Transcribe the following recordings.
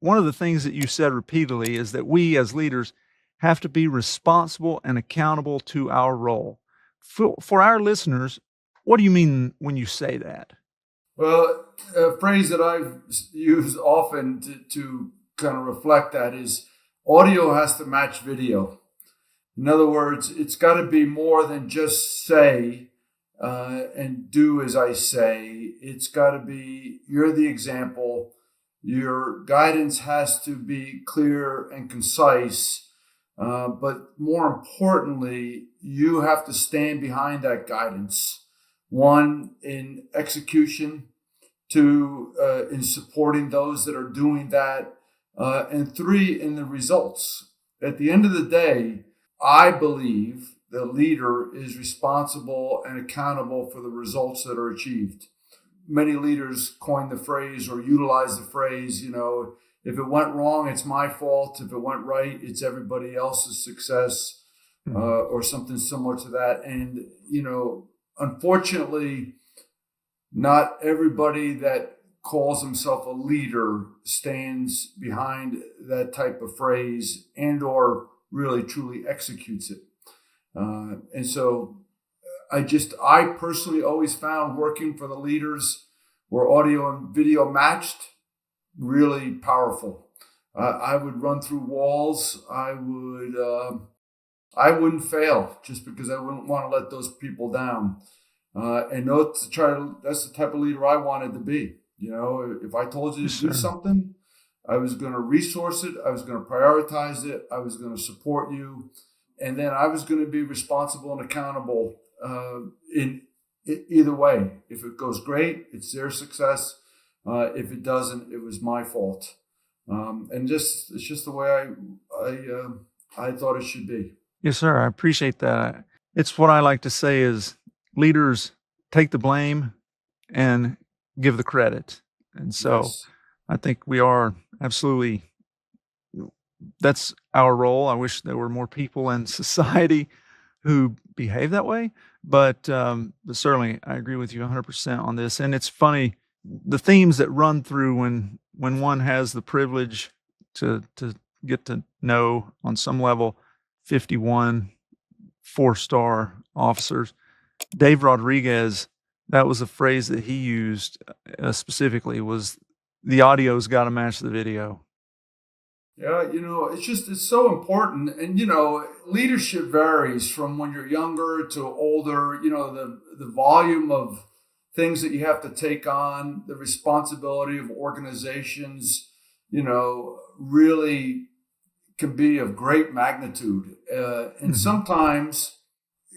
one of the things that you said repeatedly is that we as leaders have to be responsible and accountable to our role. For our listeners, what do you mean when you say that? Well, a phrase that I've used often to kind of reflect that is audio has to match video. In other words, it's got to be more than just say and do as I say. It's got to be, you're the example. Your guidance has to be clear and concise. But more importantly, you have to stand behind that guidance. One, in execution, two, in supporting those that are doing that, and three, in the results. At the end of the day, I believe the leader is responsible and accountable for the results that are achieved. Many leaders coin the phrase or utilize the phrase, if it went wrong, it's my fault. If it went right, it's everybody else's success, or something similar to that. And, unfortunately, not everybody that calls himself a leader stands behind that type of phrase and or really truly executes it. And so I personally always found working for the leaders where audio and video matched really powerful. I would run through walls. I wouldn't fail just because I wouldn't want to let those people down. And that's the type of leader I wanted to be. If I told you to do something, I was going to resource it. I was going to prioritize it. I was going to support you. And then I was going to be responsible and accountable in either way. If it goes great, it's their success. If it doesn't, it was my fault. And it's just the way I thought it should be. Yes, sir. I appreciate that. It's what I like to say is leaders take the blame and give the credit. And so Yes. I think we are absolutely, that's our role. I wish there were more people in society who behave that way. But certainly I agree with you 100% on this. And it's funny, the themes that run through when one has the privilege to get to know on some level 51 4-star officers. Dave Rodriguez, that was a phrase that he used specifically, was the audio's got to match the video. Yeah, it's so important. And, leadership varies from when you're younger to older. The volume of things that you have to take on, the responsibility of organizations, really can be of great magnitude. And sometimes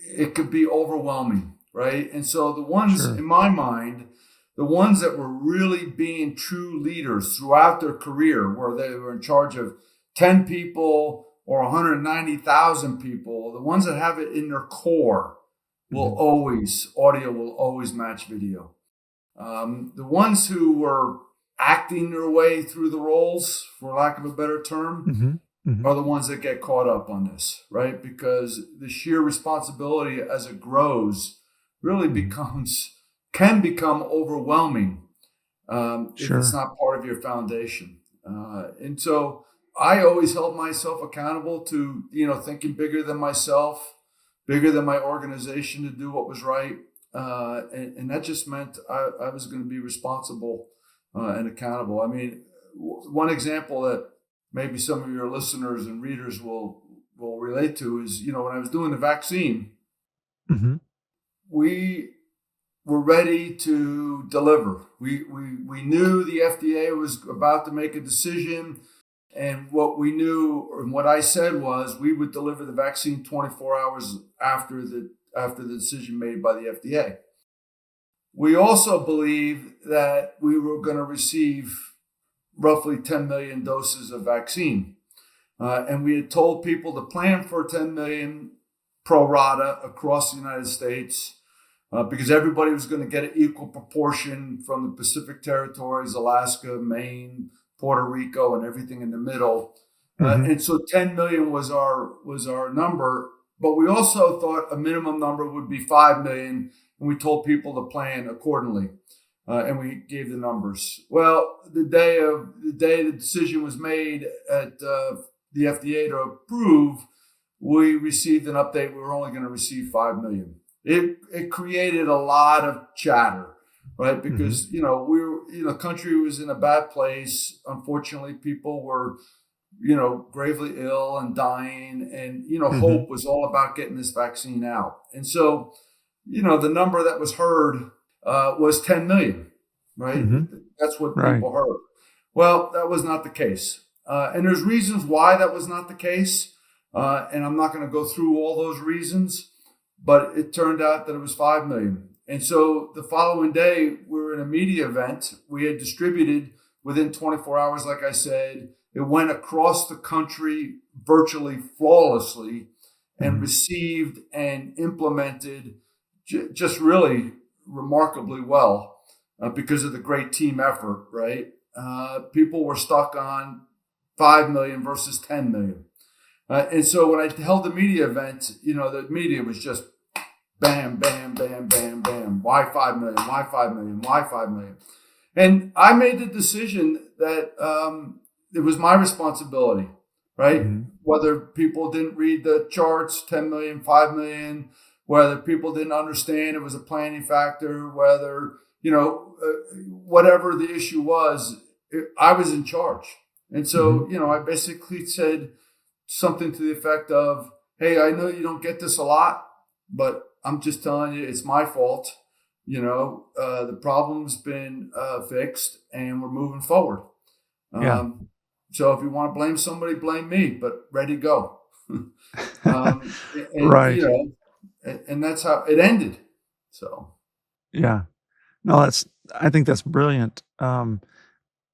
it could be overwhelming, right? And so the ones, in my mind, the ones that were really being true leaders throughout their career, where they were in charge of 10 people or 190,000 people, the ones that have it in their core audio will always match video. The ones who were acting their way through the roles, for lack of a better term, are the ones that get caught up on this, right? Because the sheer responsibility as it grows really can become overwhelming if it's not part of your foundation. And so I always held myself accountable to, thinking bigger than myself, bigger than my organization to do what was right. And that just meant I was going to be responsible and accountable. I mean, one example that maybe some of your listeners and readers will relate to is, when I was doing the vaccine, we were ready to deliver. We knew the FDA was about to make a decision, and what we knew and what I said was we would deliver the vaccine 24 hours after the decision made by the FDA. We also believed that we were going to receive roughly 10 million doses of vaccine. And we had told people to plan for 10 million pro rata across the United States because everybody was going to get an equal proportion from the Pacific territories, Alaska, Maine, Puerto Rico, and everything in the middle. And so 10 million was our number. But we also thought a minimum number would be 5 million. And we told people to plan accordingly. and we gave the numbers. Well, the day the decision was made at the FDA to approve, we received an update. We were only going to receive 5 million. It created a lot of chatter, right? Because the country was in a bad place. Unfortunately, people were gravely ill and dying, and hope was all about getting this vaccine out. And so, the number that was heard was 10 million, right? That's what people heard. Well, that was not the case. And there's reasons why that was not the case. And I'm not going to go through all those reasons, but it turned out that it was 5 million. And so the following day, we were in a media event. We had distributed within 24 hours, like I said. It went across the country virtually flawlessly and received and implemented just really remarkably well because of the great team effort, right? People were stuck on 5 million versus 10 million. And so when I held the media event, the media was just bam, bam, bam, bam, bam. Why 5 million? Why 5 million? Why 5 million? And I made the decision that it was my responsibility, right? Whether people didn't read the charts, 10 million, 5 million, whether people didn't understand it was a planning factor, whether, whatever the issue was, I was in charge. And so, I basically said something to the effect of, hey, I know you don't get this a lot, but I'm just telling you, it's my fault. The problem's been fixed and we're moving forward. So if you want to blame somebody, blame me, but ready to go. Right. And that's how it ended. So. Yeah. No, I think that's brilliant.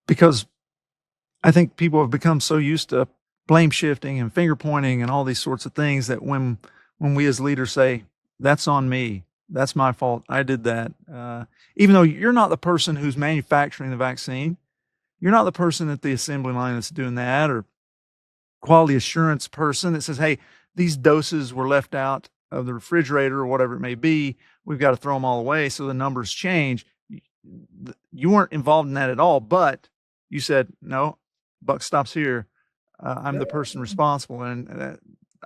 Because I think people have become so used to blame shifting and finger pointing and all these sorts of things that when we as leaders say, that's on me, that's my fault, I did that. Even though you're not the person who's manufacturing the vaccine, you're not the person at the assembly line that's doing that, or quality assurance person that says, hey, these doses were left out of the refrigerator or whatever it may be. We've got to throw them all away so the numbers change. You weren't involved in that at all, but you said, no, buck stops here. I'm the person responsible. And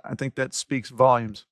I think that speaks volumes.